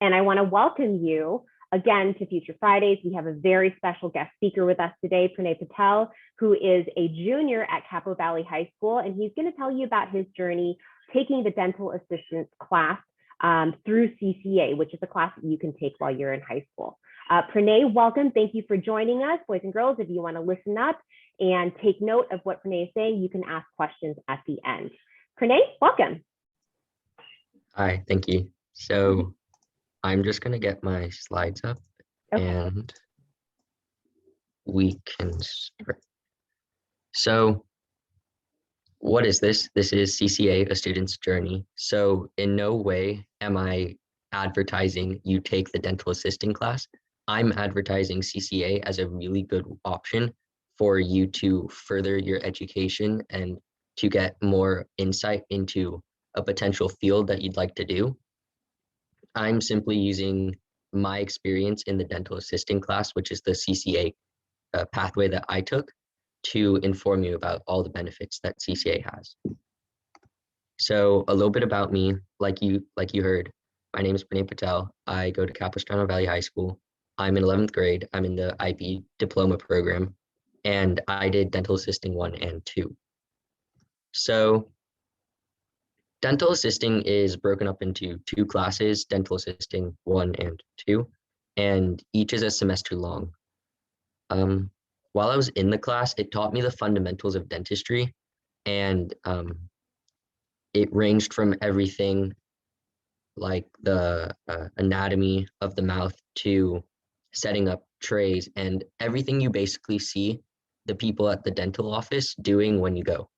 And I want to welcome you again to Future Fridays. We have a very special guest speaker with us today, Pranay Patel, who is a junior at Capo Valley High School, and he's going to tell you about his journey taking the dental assistance class through CCA, which is a class that you can take while you're in high school. Pranay, welcome. Thank you for joining us. Boys and girls, if you want to listen up and take note of what Pranay is saying, you can ask questions at the end. Pranay, welcome. Hi, thank you. So I'm just going to get my slides up and we can start. So what is this? This is CCA, a student's journey. So in no way am I advertising you take the dental assisting class. I'm advertising CCA as a really good option for you to further your education and to get more insight into a potential field that you'd like to do. I'm simply using my experience in the dental assisting class, which is the CCA pathway that I took, to inform you about all the benefits that CCA has. So a little bit about me, like you heard, my name is Pranay Patel. I go to Capistrano Valley High School. I'm in 11th grade. I'm in the IB diploma program, and I did dental assisting 1 and 2. So dental assisting is broken up into 2 classes, dental assisting 1 and 2, and each is a semester long. While I was in the class, it taught me the fundamentals of dentistry, and it ranged from everything like the anatomy of the mouth to setting up trays and everything you basically see the people at the dental office doing when you go.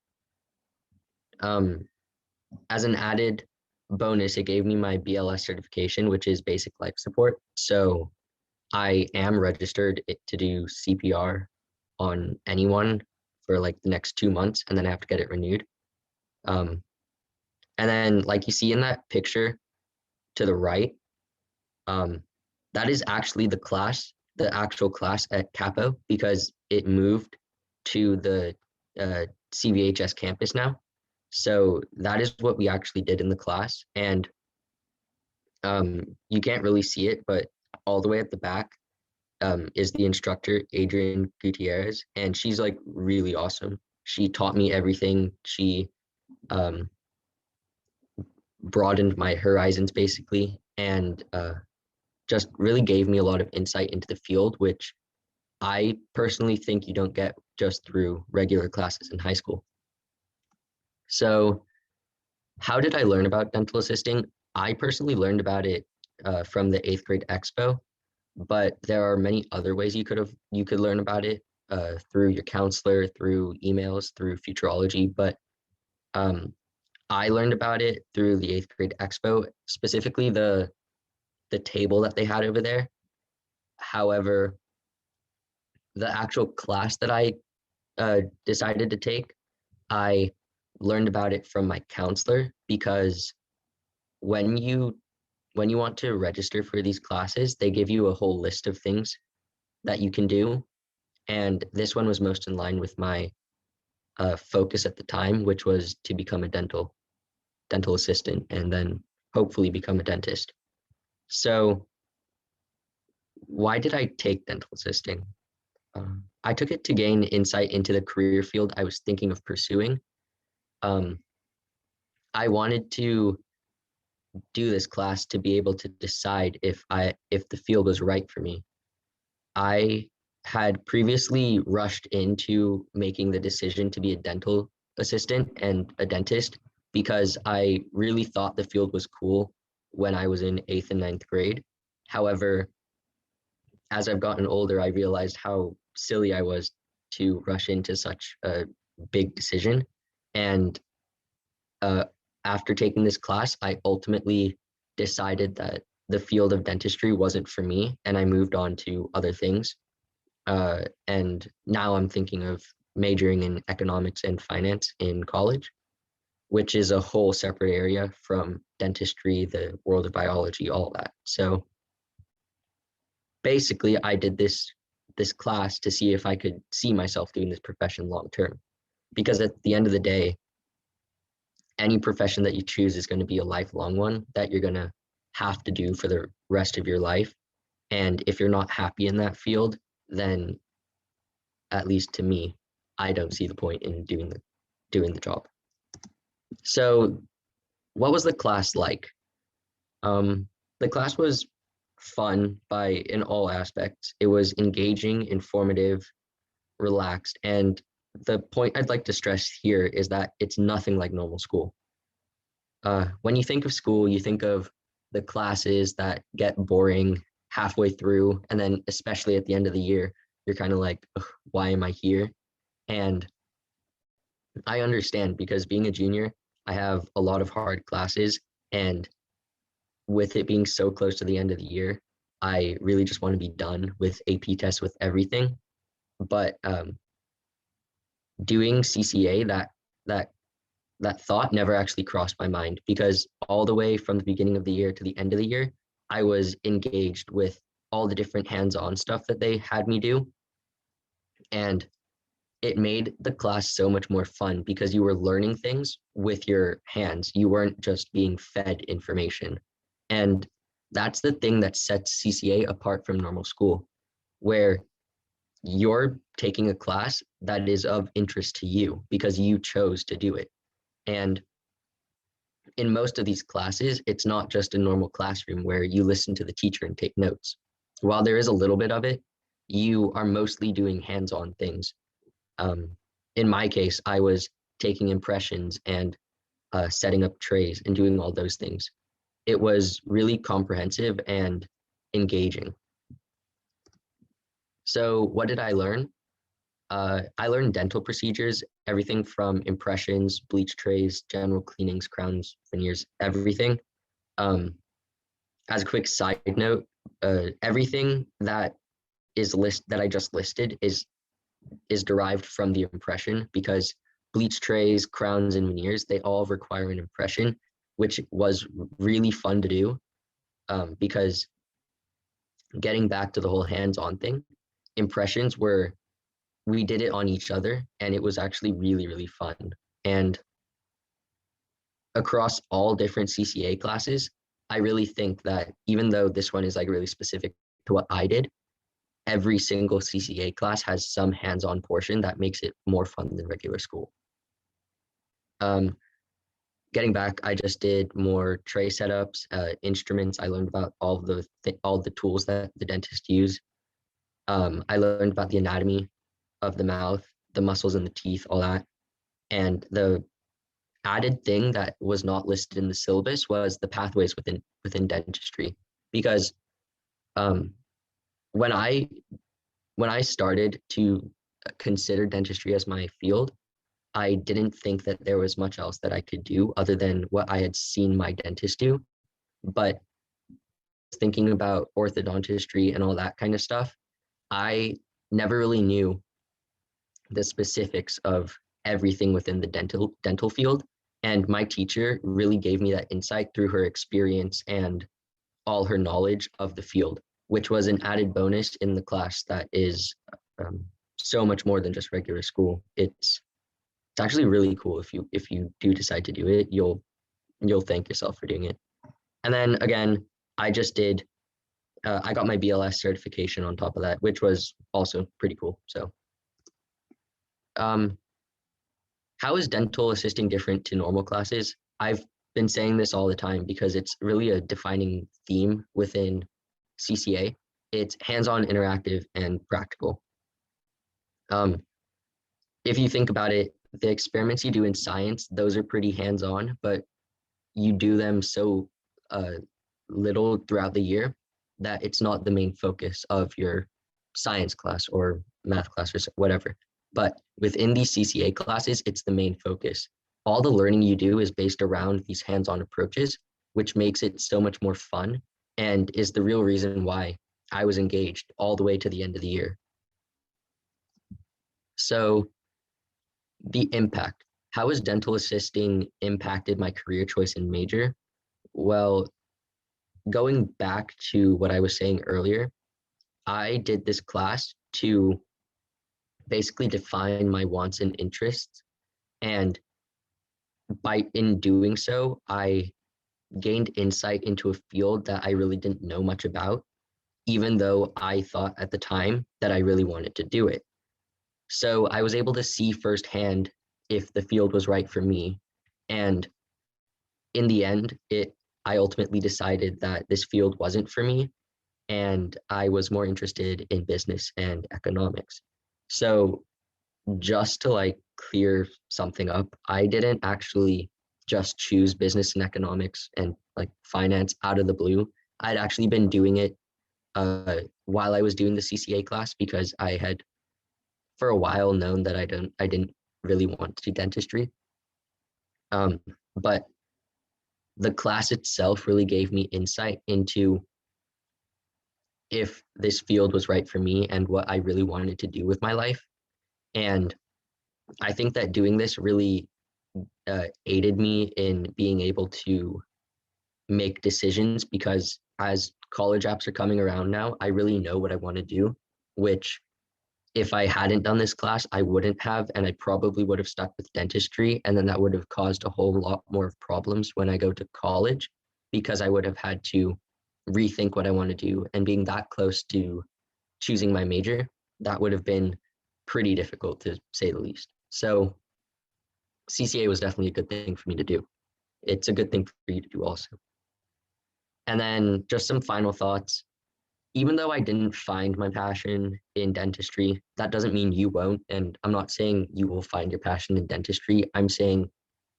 As an added bonus, it gave me my BLS certification, which is basic life support. So I am registered to do CPR on anyone for like the next 2 months, and then I have to get it renewed. And then like you see in that picture to the right, that is actually the actual class at Capo, because it moved to the CVHS campus now. So that is what we actually did in the class. And you can't really see it, but all the way at the back is the instructor, Adrian Gutierrez, and she's like really awesome. She taught me everything. She broadened my horizons basically, and just really gave me a lot of insight into the field, which I personally think you don't get just through regular classes in high school. So how did I learn about dental assisting? I personally learned about it from the 8th grade expo, but there are many other ways you could learn about it through your counselor, through emails, through Futurology. But I learned about it through the 8th grade expo, specifically the table that they had over there. However, the actual class that I decided to take, I learned about it from my counselor, because when you want to register for these classes, they give you a whole list of things that you can do. And this one was most in line with my focus at the time, which was to become a dental assistant and then hopefully become a dentist. So why did I take dental assisting? I took it to gain insight into the career field I was thinking of pursuing. I wanted to do this class to be able to decide if the field was right for me. I had previously rushed into making the decision to be a dental assistant and a dentist because I really thought the field was cool when I was in 8th and 9th grade. However, as I've gotten older, I realized how silly I was to rush into such a big decision. And after taking this class, I ultimately decided that the field of dentistry wasn't for me, and I moved on to other things. And now I'm thinking of majoring in economics and finance in college, which is a whole separate area from dentistry, the world of biology, all that. So basically, I did this class to see if I could see myself doing this profession long term, because at the end of the day, any profession that you choose is going to be a lifelong one that you're going to have to do for the rest of your life. And if you're not happy in that field, then at least to me, I don't see the point in doing the job. So what was the class like? The class was fun in all aspects. It was engaging, informative, relaxed, and the point I'd like to stress here is that it's nothing like normal school. When you think of school, you think of the classes that get boring halfway through, and then especially at the end of the year, you're kind of like, why am I here? And I understand, because being a junior, I have a lot of hard classes, and with it being so close to the end of the year, I really just want to be done with AP tests, with everything. But doing CCA, that thought never actually crossed my mind, because all the way from the beginning of the year to the end of the year, I was engaged with all the different hands-on stuff that they had me do. And it made the class so much more fun, because you were learning things with your hands. You weren't just being fed information. And that's the thing that sets CCA apart from normal school, where you're taking a class that is of interest to you because you chose to do it. And in most of these classes, it's not just a normal classroom where you listen to the teacher and take notes. While there is a little bit of it, you are mostly doing hands-on things. In my case, I was taking impressions and setting up trays and doing all those things. It was really comprehensive and engaging. So what did I learn? I learned dental procedures, everything from impressions, bleach trays, general cleanings, crowns, veneers, everything. As a quick side note, everything that I just listed is derived from the impression, because bleach trays, crowns, and veneers, they all require an impression, which was really fun to do, because getting back to the whole hands-on thing, impressions we did it on each other, and it was actually really, really fun. And across all different CCA classes, I really think that even though this one is like really specific to what I did, every single CCA class has some hands-on portion that makes it more fun than regular school. Getting back, I just did more tray setups, instruments. I learned about all the tools that the dentist use. I learned about the anatomy of the mouth, the muscles in the teeth, all that. And the added thing that was not listed in the syllabus was the pathways within dentistry, because when I started to consider dentistry as my field, I didn't think that there was much else that I could do other than what I had seen my dentist do. But thinking about orthodontistry and all that kind of stuff, I never really knew the specifics of everything within the dental field. And my teacher really gave me that insight through her experience and all her knowledge of the field, which was an added bonus in the class that is so much more than just regular school. It's actually really cool. If you do decide to do it, you'll thank yourself for doing it. And then again, I got my BLS certification on top of that, which was also pretty cool. So how is dental assisting different to normal classes? I've been saying this all the time because it's really a defining theme within CCA. It's hands-on, interactive, and practical. If you think about it, the experiments you do in science, those are pretty hands-on, but you do them so little throughout the year that it's not the main focus of your science class or math class or whatever. But within these CCA classes, it's the main focus. All the learning you do is based around these hands-on approaches, which makes it so much more fun and is the real reason why I was engaged all the way to the end of the year. So the impact. How has dental assisting impacted my career choice and major? Well, going back to what I was saying earlier, I did this class to basically define my wants and interests. And in doing so, I gained insight into a field that I really didn't know much about, even though I thought at the time that I really wanted to do it. So I was able to see firsthand if the field was right for me. And in the end, I ultimately decided that this field wasn't for me, and I was more interested in business and economics. So just to like clear something up, I didn't actually just choose business and economics and like finance out of the blue. I'd actually been doing it while I was doing the CCA class because I had for a while known that I didn't really want to do dentistry. But the class itself really gave me insight into if this field was right for me and what I really wanted to do with my life. And I think that doing this really aided me in being able to make decisions because as college apps are coming around now, I really know what I want to do, which if I hadn't done this class, I wouldn't have, and I probably would have stuck with dentistry. And then that would have caused a whole lot more problems when I go to college because I would have had to rethink what I want to do. And being that close to choosing my major, that would have been pretty difficult to say the least. So CCA was definitely a good thing for me to do. It's a good thing for you to do also. And then just some final thoughts. Even though I didn't find my passion in dentistry, that doesn't mean you won't. And I'm not saying you will find your passion in dentistry. I'm saying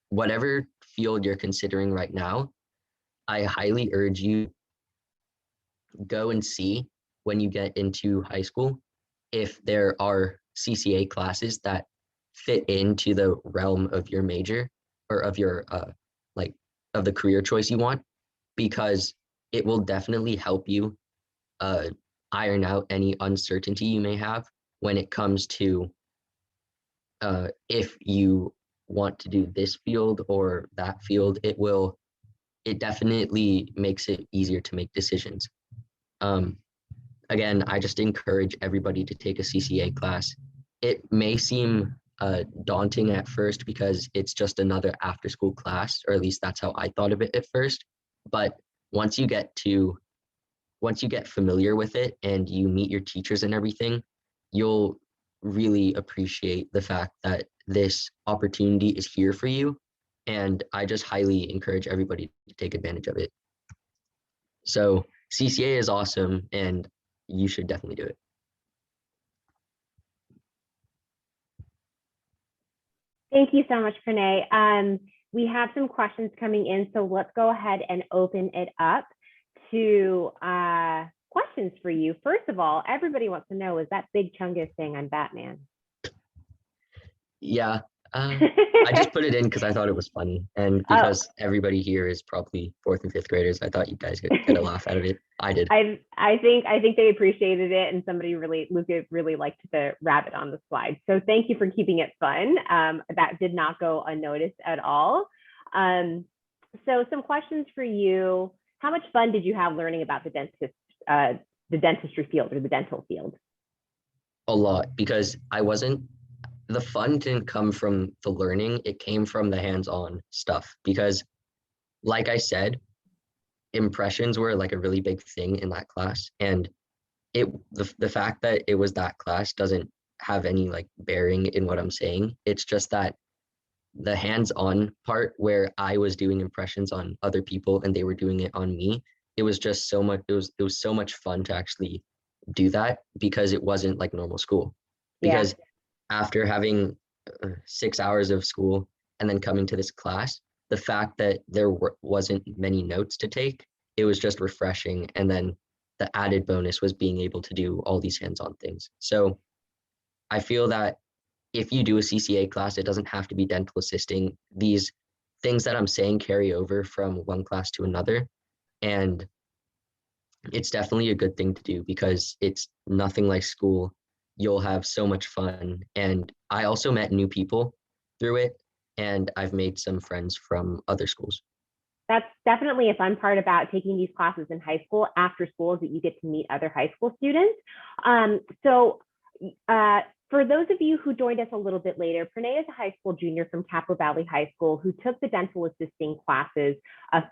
whatever field you're considering right now, I highly urge you go and see when you get into high school if there are CCA classes that fit into the realm of your major or of your like of the career choice you want, because it will definitely help you iron out any uncertainty you may have when it comes to if you want to do this field or that field. It definitely makes it easier to make decisions. um, Again, I just encourage everybody to take a CCA class. It may seem daunting at first because it's just another after school class, or at least that's how I thought of it at first. But once you get to once you get familiar with it and you meet your teachers and everything, you'll really appreciate the fact that this opportunity is here for you. And I just highly encourage everybody to take advantage of it. So CCA is awesome and you should definitely do it. Thank you so much, Pranay. We have some questions coming in, so let's go ahead and open it up to questions for you. First of all, everybody wants to know, is that Big Chungus saying I'm Batman? Yeah, I just put it in because I thought it was funny, and Oh. because everybody here is probably fourth and fifth graders, I thought you guys could get a laugh out of it. I did. I think they appreciated it, and Luca really liked the rabbit on the slide. So thank you for keeping it fun. That did not go unnoticed at all. So some questions for you. How much fun did you have learning about the dentistry field or the dental field? A lot, because the fun didn't come from the learning, it came from the hands-on stuff. Because like I said, impressions were like a really big thing in that class, and the fact that it was that class doesn't have any like bearing in what I'm saying. It's just that the hands-on part where I was doing impressions on other people and they were doing it on me, it was just so much it was so much fun to actually do that because it wasn't like normal school. Yeah. Because after having 6 hours of school and then coming to this class, the fact that wasn't many notes to take, it was just refreshing. And then the added bonus was being able to do all these hands-on things. So I feel that if you do a CCA class, it doesn't have to be dental assisting. These things that I'm saying carry over from one class to another. And it's definitely a good thing to do because it's nothing like school. You'll have so much fun. And I also met new people through it, and I've made some friends from other schools. That's definitely a fun part about taking these classes in high school after school is that you get to meet other high school students. So For those of you who joined us a little bit later, Pranay is a high school junior from Capo Valley High School who took the dental assisting classes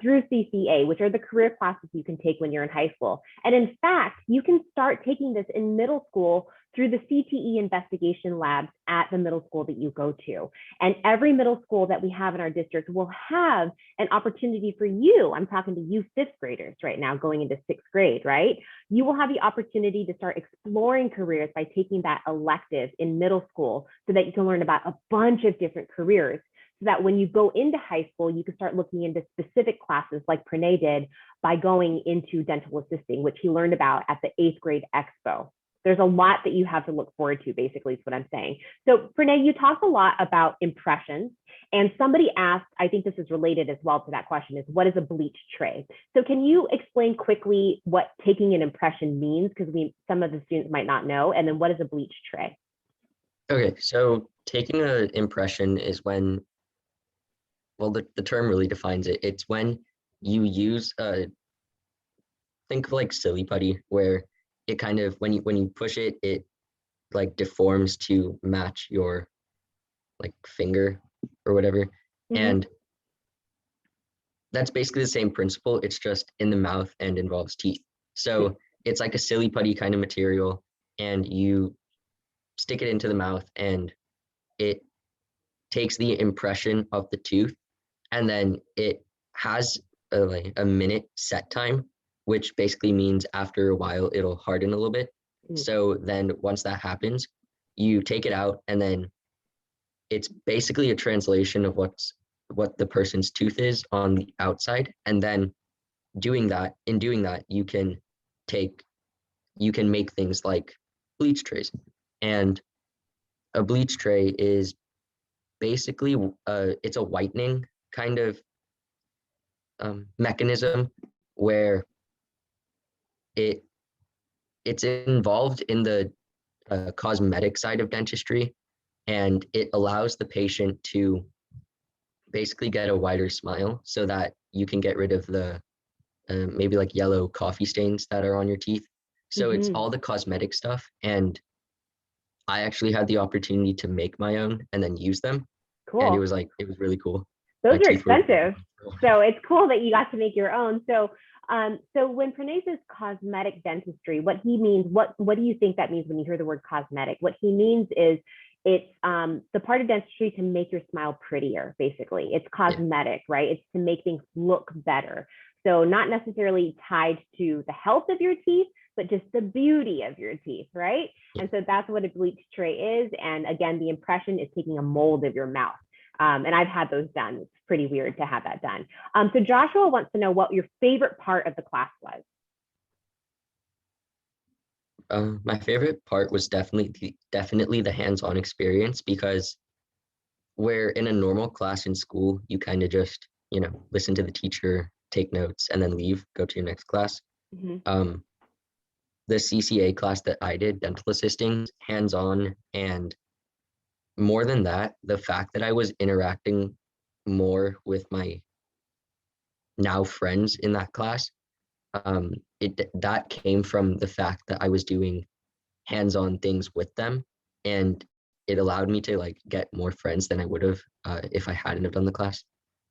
through CCA, which are the career classes you can take when you're in high school. And in fact, you can start taking this in middle school through the CTE investigation labs at the middle school that you go to. And every middle school that we have in our district will have an opportunity for you. I'm talking to you fifth graders right now going into sixth grade, right? You will have the opportunity to start exploring careers by taking that elective in middle school so that you can learn about a bunch of different careers, so that when you go into high school, you can start looking into specific classes like Pranay did by going into dental assisting, which he learned about at the 8th grade expo. There's a lot that you have to look forward to, basically, is what I'm saying. So Pranay, you talked a lot about impressions, and somebody asked, I think this is related as well to that question, is what is a bleach tray? So can you explain quickly what taking an impression means? Because some of the students might not know, and then what is a bleach tray? Okay, so taking an impression is when, well, the term really defines it. It's when you use think of like silly putty, where it kind of, when you push it, it like deforms to match your like finger or whatever. Mm-hmm. And that's basically the same principle. It's just in the mouth and involves teeth. So it's like a silly putty kind of material, and you stick it into the mouth and it takes the impression of the tooth, and then it has like a minute set time, which basically means after a while it'll harden a little bit. So then once that happens, you take it out, and then it's basically a translation of what the person's tooth is on the outside. And then doing that, you can make things like bleach trays. And a bleach tray is basically it's a whitening kind of mechanism where it's involved in the cosmetic side of dentistry, and it allows the patient to basically get a wider smile so that you can get rid of the maybe like yellow coffee stains that are on your teeth. So it's all the cosmetic stuff, and I actually had the opportunity to make my own and then use them. Cool. And it was really cool. Those are expensive. So it's cool that you got to make your own. So so when Pranay says cosmetic dentistry, what he means, what do you think that means when you hear the word cosmetic? What he means is it's the part of dentistry to make your smile prettier, basically. It's cosmetic, right? It's to make things look better. So not necessarily tied to the health of your teeth, but just the beauty of your teeth, right? And so that's what a bleach tray is. And again, the impression is taking a mold of your mouth. And I've had those done. It's pretty weird to have that done. So Joshua wants to know what your favorite part of the class was. My favorite part was definitely the hands-on experience, because where in a normal class in school, you kind of just, listen to the teacher, take notes, and then leave, go to your next class. The CCA class that I did, dental assisting, hands-on, and more than that, the fact that I was interacting more with my now friends in that class, that came from the fact that I was doing hands-on things with them, and it allowed me to like get more friends than I would have if I hadn't have done the class.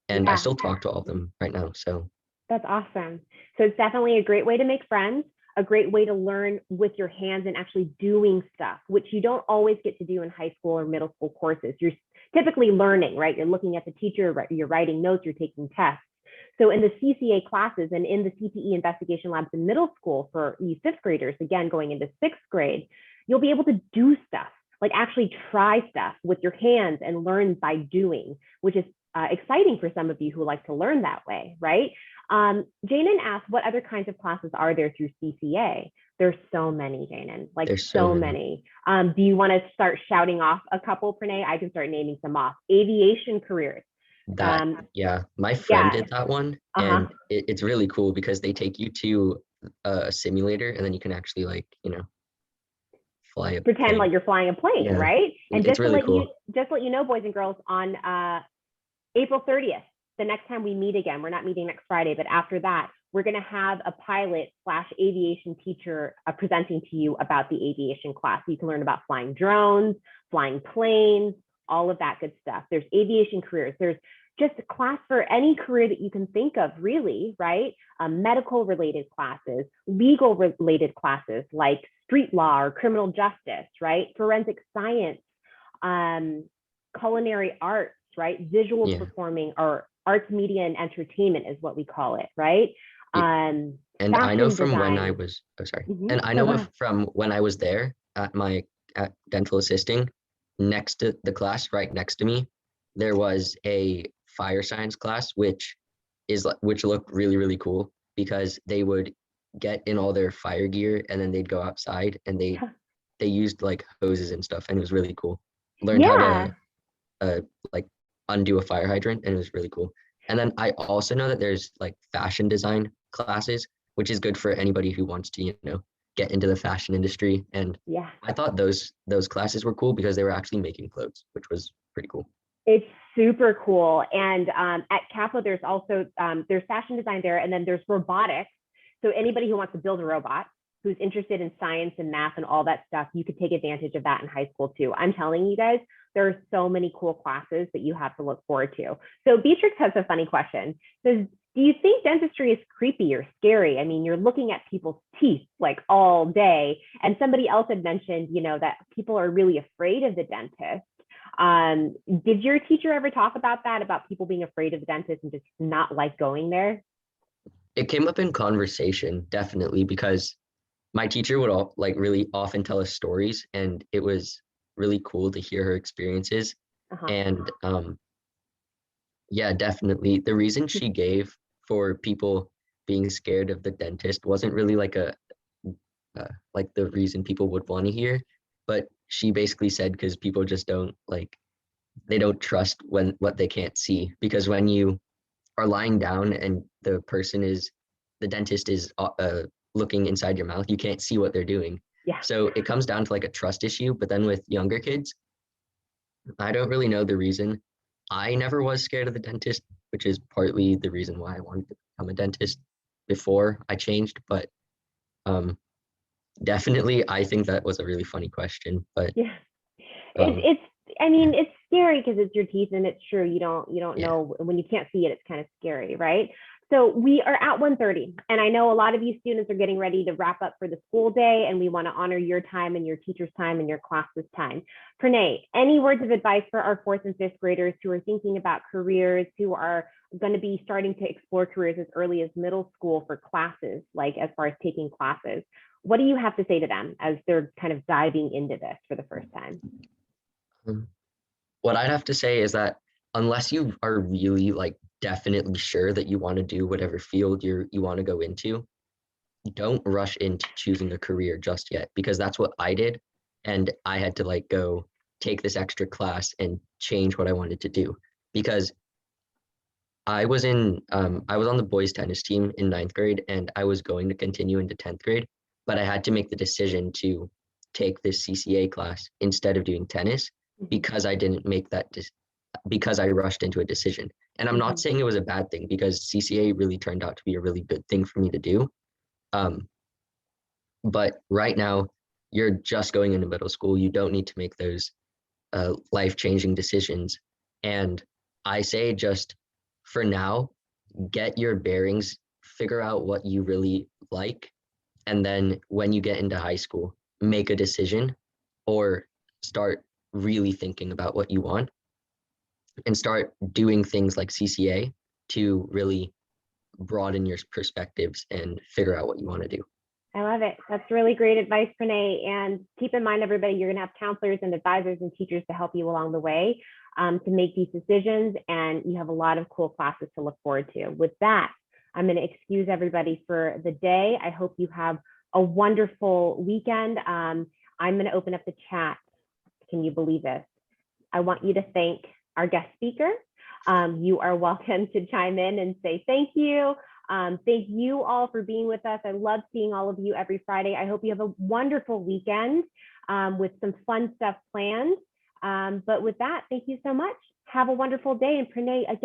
And I still talk to all of them right now. So that's awesome. So it's definitely a great way to make friends, a great way to learn with your hands and actually doing stuff, which you don't always get to do in high school or middle school courses. You're typically learning, right? You're looking at the teacher, you're writing notes, you're taking tests. So in the CCA classes and in the CTE investigation labs in middle school for you fifth graders, again, going into sixth grade, you'll be able to do stuff, like actually try stuff with your hands and learn by doing, which is exciting for some of you who like to learn that way, right? Janan asked, what other kinds of classes are there through CCA? There's so many, Janan, like there's so many. Do you want to start shouting off a couple, Pranay? I can start naming some off. Aviation careers. My friend did that one, and it's really cool because they take you to a simulator, and then you can actually fly a pretend plane. Like you're flying a plane, right? And it's really cool. Just let you know, boys and girls, on April 30th, the next time we meet again, we're not meeting next Friday, but after that, we're going to have a pilot / aviation teacher presenting to you about the aviation class. You can learn about flying drones, flying planes, all of that good stuff. There's aviation careers. There's just a class for any career that you can think of, really, right? Medical related classes, legal related classes like street law or criminal justice, right? Forensic science, culinary arts, right? Visual performing, or arts, media, and entertainment is what we call it, right? And I know from design. when I was, and I know from when I was there at dental assisting, next to the class, right next to me, there was a fire science class, which looked really, really cool, because they would get in all their fire gear and then they'd go outside and they used like hoses and stuff, and it was really cool. Learned how to like undo a fire hydrant, and it was really cool. And then I also know that there's like fashion design classes, which is good for anybody who wants to, get into the fashion industry. And I thought those classes were cool because they were actually making clothes, which was pretty cool. It's super cool. And at Capo, there's also, there's fashion design there, and then there's robotics. So anybody who wants to build a robot, who's interested in science and math and all that stuff, you could take advantage of that in high school too. I'm telling you guys, there are so many cool classes that you have to look forward to. So Beatrix has a funny question. Says, do you think dentistry is creepy or scary? I mean, you're looking at people's teeth like all day. And somebody else had mentioned, that people are really afraid of the dentist. Did your teacher ever talk about that, about people being afraid of the dentist and just not like going there? It came up in conversation, definitely, because my teacher would really often tell us stories, and it was really cool to hear her experiences. And yeah, definitely. The reason she gave for people being scared of the dentist wasn't really like the reason people would want to hear, but she basically said because people just don't they don't trust what they can't see, because when you are lying down and the dentist is looking inside your mouth, you can't see what they're doing. So it comes down to like a trust issue. But then with younger kids, I don't really know the reason. I never was scared of the dentist, which is partly the reason why I wanted to become a dentist before I changed. But definitely, I think that was a really funny question. But it's scary because it's your teeth, and it's true. You don't know when you can't see it. It's kind of scary, right? So we are at 1:30, and I know a lot of you students are getting ready to wrap up for the school day, and we want to honor your time and your teacher's time and your class's time. Pranay, any words of advice for our 4th and 5th graders who are thinking about careers, who are going to be starting to explore careers as early as middle school for classes, like as far as taking classes? What do you have to say to them as they're kind of diving into this for the first time? What I'd have to say is that unless you are really definitely sure that you want to do whatever field you want to go into, don't rush into choosing a career just yet, because that's what I did. And I had to go take this extra class and change what I wanted to do, because I was on the boys tennis team in 9th grade, and I was going to continue into 10th grade, but I had to make the decision to take this CCA class instead of doing tennis, because I didn't make that because I rushed into a decision. And I'm not saying it was a bad thing, because CCA really turned out to be a really good thing for me to do. But right now, you're just going into middle school. You don't need to make those life-changing decisions. And I say, just for now, get your bearings, figure out what you really like. And then when you get into high school, make a decision, or start really thinking about what you want, and start doing things like CCA to really broaden your perspectives and figure out what you want to do. I love it. That's really great advice, Pranay. And keep in mind, everybody, you're going to have counselors and advisors and teachers to help you along the way to make these decisions. And you have a lot of cool classes to look forward to. With that, I'm going to excuse everybody for the day. I hope you have a wonderful weekend. I'm going to open up the chat. Can you believe this? I want you to thank our guest speaker. You are welcome to chime in and say thank you. Thank you all for being with us. I love seeing all of you every Friday. I hope you have a wonderful weekend with some fun stuff planned. But with that, thank you so much. Have a wonderful day. And Pranay, again,